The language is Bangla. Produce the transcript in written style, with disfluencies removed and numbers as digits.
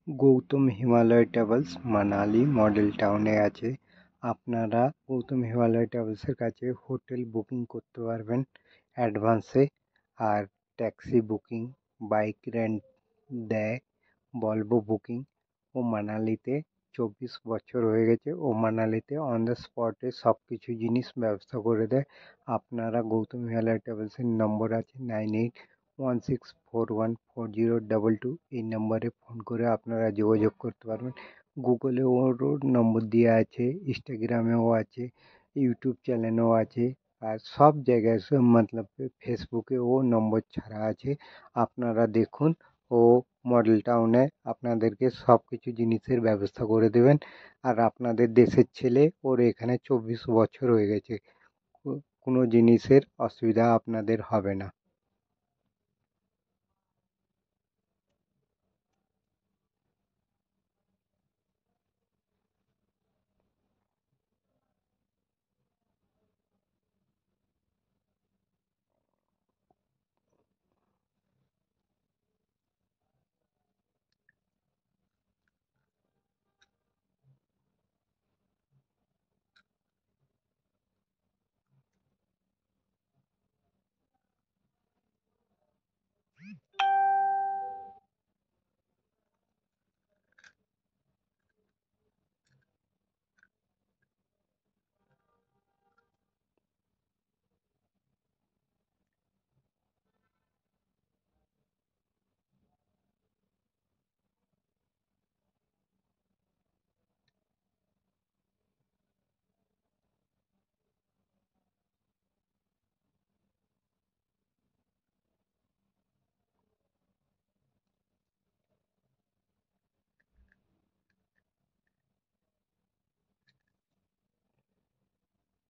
গৌতম হিমালয় ট্রাভেলস মানালি মডেল টাউনে আছে। আপনারা গৌতম হিমালয় ট্রাভেলসের কাছে হোটেল বুকিং করতে পারবেন অ্যাডভান্সে। আর ট্যাক্সি বুকিং, বাইক রেন্ট দেয়, ভলভো বুকিং। ও মানালিতে 24 বছর হয়ে গেছে। ও মানালিতে অন দ্য স্পটে সব কিছু জিনিস ব্যবস্থা করে দেয়। আপনারা গৌতম হিমালয় ট্রাভেলসের নম্বর আছে 9816414022। এই নম্বরে ফোন করে আপনারা যোগাযোগ করতে পারবেন। গুগলে ওরও নম্বর দেওয়া আছে, ইনস্টাগ্রামেও আছে, ইউটিউব চ্যানেলেও আছে। আর সব জায়গায় মতলব ফেসবুকেও নম্বর ছাড়া আছে। আপনারা দেখুন, ও মডেল টাউনে আপনাদেরকে সব কিছু জিনিসের ব্যবস্থা করে দেবেন। আর আপনাদের দেশের ছেলে, ওর এখানে 24 বছর হয়ে গেছে। কোনো জিনিসের অসুবিধা আপনাদের হবে না।